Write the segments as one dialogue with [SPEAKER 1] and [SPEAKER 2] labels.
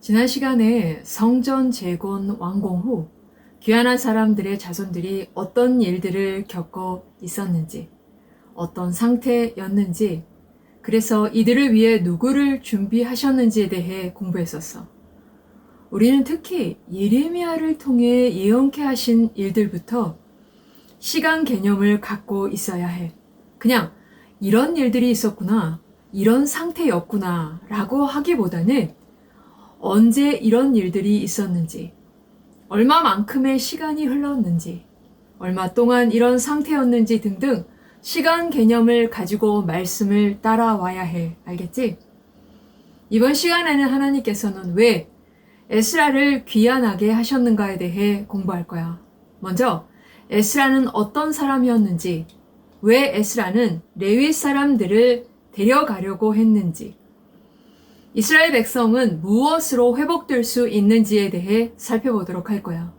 [SPEAKER 1] 지난 시간에 성전 재건 완공 후 귀환한 사람들의 자손들이 어떤 일들을 겪어 있었는지, 어떤 상태였는지, 그래서 이들을 위해 누구를 준비하셨는지에 대해 공부했었어. 우리는 특히 예레미야를 통해 예언케 하신 일들부터 시간 개념을 갖고 있어야 해. 그냥 이런 일들이 있었구나, 이런 상태였구나 라고 하기보다는 언제 이런 일들이 있었는지, 얼마만큼의 시간이 흘렀는지, 얼마 동안 이런 상태였는지 등등 시간 개념을 가지고 말씀을 따라와야 해. 알겠지? 이번 시간에는 하나님께서는 왜 에스라를 귀환하게 하셨는가에 대해 공부할 거야. 먼저 에스라는 어떤 사람이었는지, 왜 에스라는 레위 사람들을 데려가려고 했는지, 이스라엘 백성은 무엇으로 회복될 수 있는지에 대해 살펴보도록 할 거야.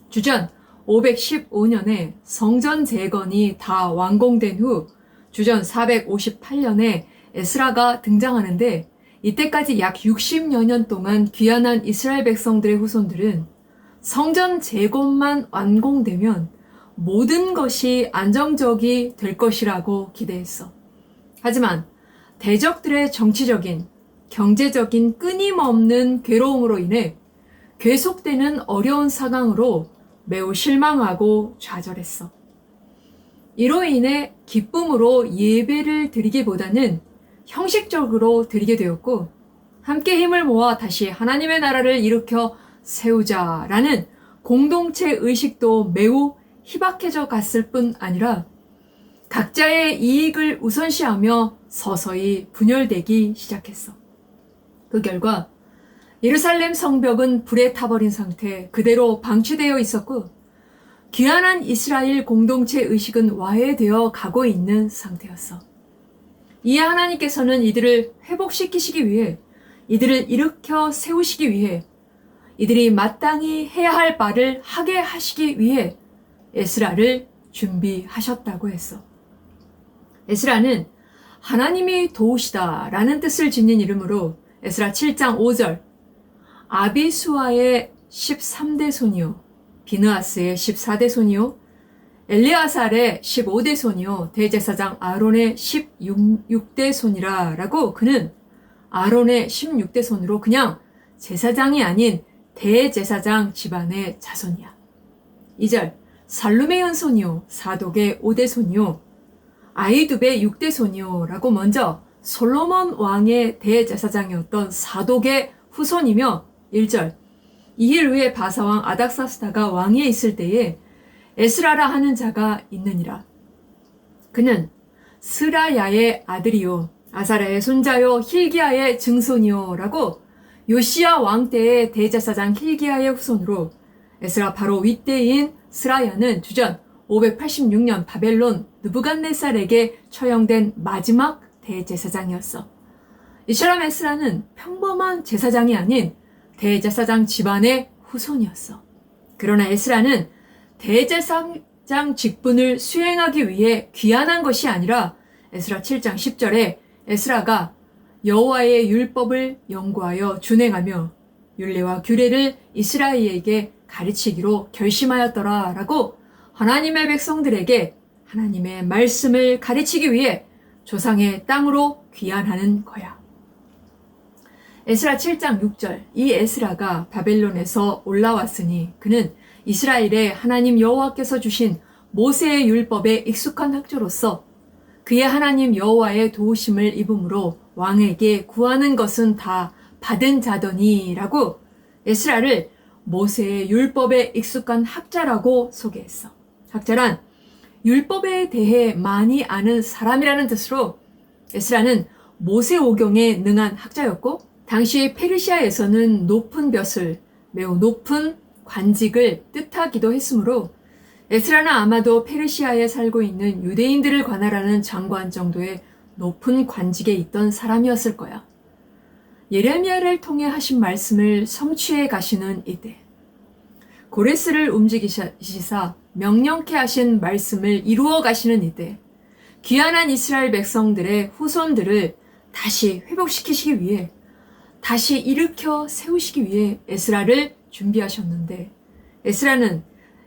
[SPEAKER 1] 주전 515년에 성전 재건이 다 완공된 후 주전 458년에 에스라가 등장하는데, 이때까지 약 60여 년 동안 귀환한 이스라엘 백성들의 후손들은 성전 재건만 완공되면 모든 것이 안정적이 될 것이라고 기대했어. 하지만 대적들의 정치적인, 경제적인 끊임없는 괴로움으로 인해 계속되는 어려운 상황으로 매우 실망하고 좌절했어. 이로 인해 기쁨으로 예배를 드리기보다는 형식적으로 드리게 되었고, 함께 힘을 모아 다시 하나님의 나라를 일으켜 세우자라는 공동체 의식도 매우 희박해져 갔을 뿐 아니라 각자의 이익을 우선시하며 서서히 분열되기 시작했어. 그 결과 예루살렘 성벽은 불에 타버린 상태 그대로 방치되어 있었고, 귀환한 이스라엘 공동체 의식은 와해되어 가고 있는 상태였어. 이에 하나님께서는 이들을 회복시키시기 위해, 이들을 일으켜 세우시기 위해, 이들이 마땅히 해야 할 바를 하게 하시기 위해 에스라를 준비하셨다고 했어. 에스라는 하나님이 도우시다 라는 뜻을 지닌 이름으로 에스라 7장 5절, 아비수아의 13대 손이요, 비느하스의 14대 손이요, 엘리아살의 15대 손이요, 대제사장 아론의 16대 손이라 라고, 그는 아론의 16대 손으로 그냥 제사장이 아닌 대제사장 집안의 자손이야. 2절, 살루메의 손이요, 사독의 5대 손이요, 아이두베의 6대 손이요 라고 먼저 솔로몬 왕의 대제사장이었던 사독의 후손이며, 1절, 이일 후에 바사왕 아닥사스다가 왕위에 있을 때에 에스라라 하는 자가 있느니라. 그는 스라야의 아들이요, 아사랴의 손자요, 힐기야의 증손이요 라고 요시야 왕 때의 대제사장 힐기야의 후손으로, 에스라 바로 윗대인 스라야는 주전 586년 바벨론 느부갓네살에게 처형된 마지막 대제사장이었어. 이처럼 에스라는 평범한 제사장이 아닌 대제사장 집안의 후손이었어. 그러나 에스라는 대제사장 직분을 수행하기 위해 귀환한 것이 아니라, 에스라 7장 10절에 에스라가 여호와의 율법을 연구하여 준행하며 율례와 규례를 이스라엘에게 가르치기로 결심하였더라 라고 하나님의 백성들에게 하나님의 말씀을 가르치기 위해 조상의 땅으로 귀환하는 거야. 에스라 7장 6절, 이 에스라가 바벨론에서 올라왔으니 그는 이스라엘의 하나님 여호와께서 주신 모세의 율법에 익숙한 학조로서 그의 하나님 여호와의 도우심을 입음으로 왕에게 구하는 것은 다 받은 자더니 라고 에스라를 모세의 율법에 익숙한 학자라고 소개했어. 학자란 율법에 대해 많이 아는 사람이라는 뜻으로, 에스라는 모세오경에 능한 학자였고, 당시 페르시아에서는 높은 벼슬, 매우 높은 관직을 뜻하기도 했으므로 에스라는 아마도 페르시아에 살고 있는 유대인들을 관할하는 장관 정도의 높은 관직에 있던 사람이었을 거야. 예레미야를 통해 하신 말씀을 성취해 가시는 이때, 고레스를 움직이시사 명령케 하신 말씀을 이루어 가시는 이때, 귀환한 이스라엘 백성들의 후손들을 다시 회복시키시기 위해 다시 일으켜 세우시기 위해 에스라를 준비하셨는데, 에스라는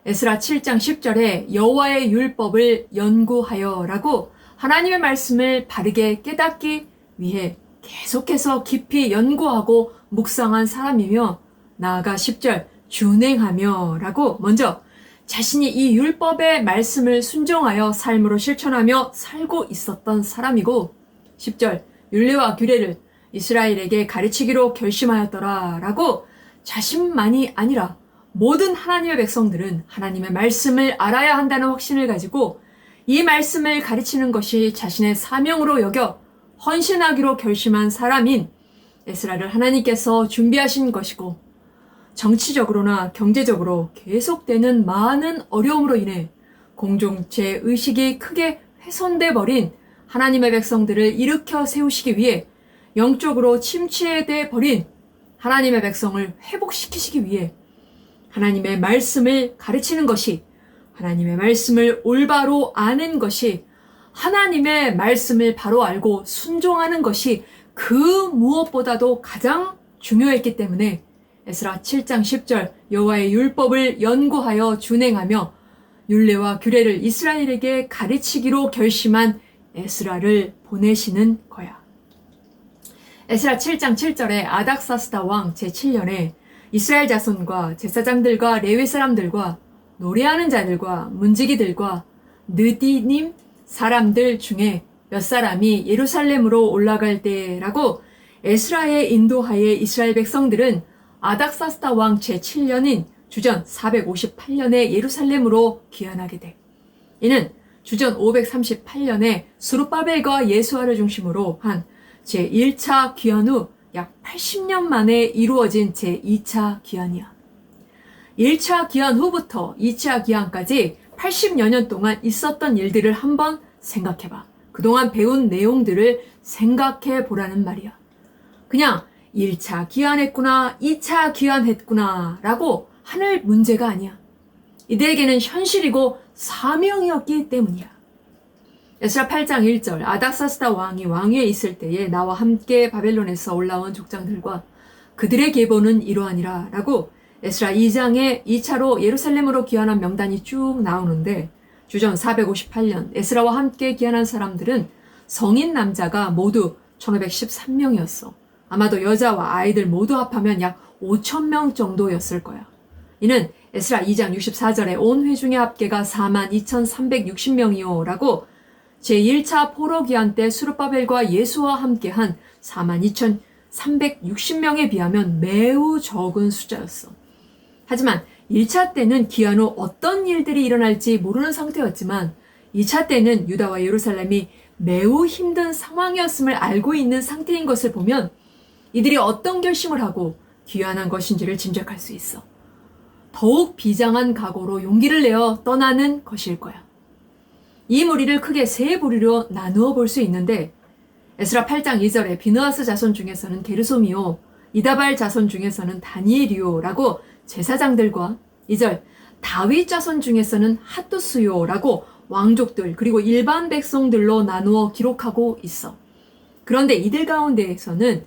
[SPEAKER 1] 에스라 7장 10절에 여호와의 율법을 연구하여라고 하나님의 말씀을 바르게 깨닫기 위해 계속해서 깊이 연구하고 묵상한 사람이며, 나아가 10절 준행하며 라고 먼저 자신이 이 율법의 말씀을 순종하여 삶으로 실천하며 살고 있었던 사람이고, 10절 율례와 규례를 이스라엘에게 가르치기로 결심하였더라 라고 자신만이 아니라 모든 하나님의 백성들은 하나님의 말씀을 알아야 한다는 확신을 가지고 이 말씀을 가르치는 것이 자신의 사명으로 여겨 헌신하기로 결심한 사람인 에스라를 하나님께서 준비하신 것이고, 정치적으로나 경제적으로 계속되는 많은 어려움으로 인해 공동체 의식이 크게 훼손돼 버린 하나님의 백성들을 일으켜 세우시기 위해 영적으로 침체돼 버린 하나님의 백성을 회복시키시기 위해 하나님의 말씀을 가르치는 것이, 하나님의 말씀을 올바로 아는 것이, 하나님의 말씀을 바로 알고 순종하는 것이 그 무엇보다도 가장 중요했기 때문에 에스라 7장 10절 여호와의 율법을 연구하여 준행하며 율례와 규례를 이스라엘에게 가르치기로 결심한 에스라를 보내시는 거야. 에스라 7장 7절에 아닥사스다 왕 제7년에 이스라엘 자손과 제사장들과 레위 사람들과 노래하는 자들과 문지기들과 느디님 사람들 중에 몇 사람이 예루살렘으로 올라갈 때라고 에스라의 인도하에 이스라엘 백성들은 아닥사스다 왕 제7년인 주전 458년에 예루살렘으로 귀환하게 돼. 이는 주전 538년에 스룹바벨과 예수아를 중심으로 한 제1차 귀환 후 약 80년 만에 이루어진 제2차 귀환이야. 1차 귀환 후부터 2차 귀환까지 80여 년 동안 있었던 일들을 한번 생각해봐. 그동안 배운 내용들을 생각해 보라는 말이야. 그냥 1차 귀환했구나, 2차 귀환했구나 라고 하늘 문제가 아니야. 이들에게는 현실이고 사명이었기 때문이야. 에스라 8장 1절 아닥사스다 왕이 왕위에 있을 때에 나와 함께 바벨론에서 올라온 족장들과 그들의 계보는 이러하니라 라고 에스라 2장에 2차로 예루살렘으로 귀환한 명단이 쭉 나오는데, 주전 458년 에스라와 함께 귀환한 사람들은 성인 남자가 모두 1513명이었어. 아마도 여자와 아이들 모두 합하면 약 5,000명 정도였을 거야. 이는 에스라 2장 64절에 온 회중의 합계가 42,360명이요 라고 제1차 포로 귀환 때 스룹바벨과 예수와 함께한 42,360명에 비하면 매우 적은 숫자였어. 하지만 1차 때는 귀환 후 어떤 일들이 일어날지 모르는 상태였지만 2차 때는 유다와 예루살렘이 매우 힘든 상황이었음을 알고 있는 상태인 것을 보면 이들이 어떤 결심을 하고 귀환한 것인지를 짐작할 수 있어. 더욱 비장한 각오로 용기를 내어 떠나는 것일 거야. 이 무리를 크게 세 부류로 나누어 볼 수 있는데, 에스라 8장 2절에 비느하스 자손 중에서는 게르솜이요, 이다발 자손 중에서는 다니엘이요 라고 제사장들과, 2절 다윗 자손 중에서는 핫두스요 라고 왕족들 그리고 일반 백성들로 나누어 기록하고 있어. 그런데 이들 가운데에서는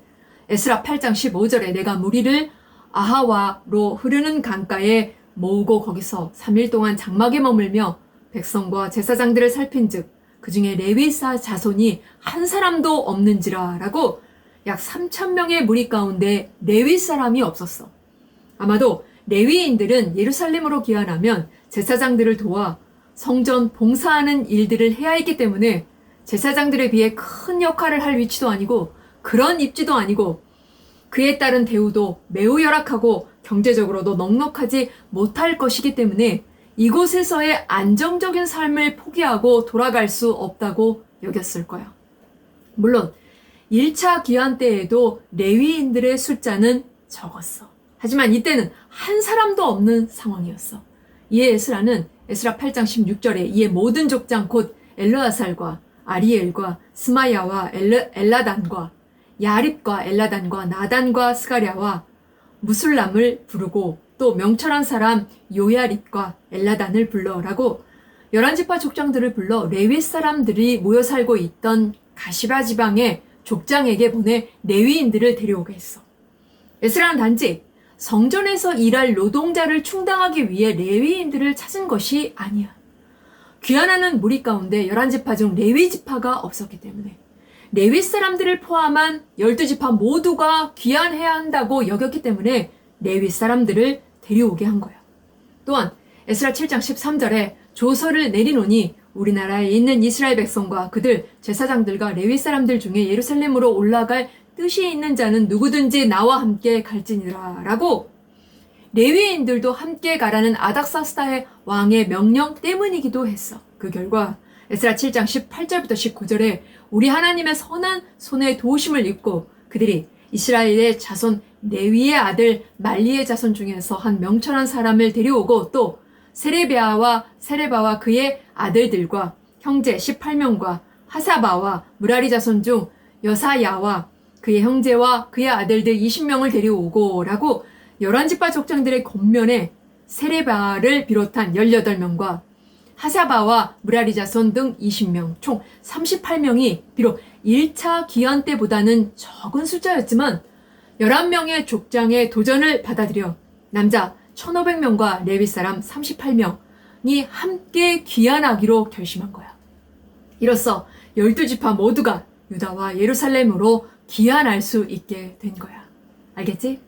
[SPEAKER 1] 에스라 8장 15절에 내가 무리를 아하와로 흐르는 강가에 모으고 거기서 3일 동안 장막에 머물며 백성과 제사장들을 살핀즉 그 중에 레위사 자손이 한 사람도 없는지라 라고 약 3,000명의 무리 가운데 레위 사람이 없었어. 아마도 레위인들은 예루살렘으로 귀환하면 제사장들을 도와 성전 봉사하는 일들을 해야 했기 때문에 제사장들에 비해 큰 역할을 할 위치도 아니고 그런 입지도 아니고 그에 따른 대우도 매우 열악하고 경제적으로도 넉넉하지 못할 것이기 때문에 이곳에서의 안정적인 삶을 포기하고 돌아갈 수 없다고 여겼을 거야. 물론 1차 귀환 때에도 레위인들의 숫자는 적었어. 하지만 이때는 한 사람도 없는 상황이었어. 이에 에스라는 에스라 8장 16절에 이에 모든 족장 곧 엘르아살과 아리엘과 스마야와 엘라단과 야립과 엘라단과 나단과 스가랴와 무술람을 부르고 또 명철한 사람 요야립과 엘라단을 불러라고 11지파 족장들을 불러 레위 사람들이 모여 살고 있던 가시바 지방의 족장에게 보내 레위인들을 데려오게 했어. 에스라는 단지 성전에서 일할 노동자를 충당하기 위해 레위인들을 찾은 것이 아니야. 귀환하는 무리 가운데 11지파 중 레위 지파가 없었기 때문에 레위 사람들을 포함한 12지파 모두가 귀환해야 한다고 여겼기 때문에 레위 사람들을 데려오게 한 거야. 또한 에스라 7장 13절에 조서를 내리노니 우리나라에 있는 이스라엘 백성과 그들 제사장들과 레위 사람들 중에 예루살렘으로 올라갈 뜻이 있는 자는 누구든지 나와 함께 갈지니라 라고 레위인들도 함께 가라는 아닥사스다의 왕의 명령 때문이기도 했어. 그 결과 에스라 7장 18절부터 19절에 우리 하나님의 선한 손의 도우심을 입고 그들이 이스라엘의 자손 레위의 아들 말리의 자손 중에서 한 명철한 사람을 데려오고 또 세레바와 그의 아들들과 형제 18명과 하사바와 무라리 자손 중 여사야와 그의 형제와 그의 아들들 20명을 데려오고 라고 11지파 족장들의 겉면에 세레바를 비롯한 18명과 하사바와 무라리 자손 등 20명, 총 38명이 비록 1차 귀환 때보다는 적은 숫자였지만 11명의 족장의 도전을 받아들여 남자 1,500명과 레위 사람 38명이 함께 귀환하기로 결심한 거야. 이로써 12지파 모두가 유다와 예루살렘으로 귀환할 수 있게 된 거야. 알겠지?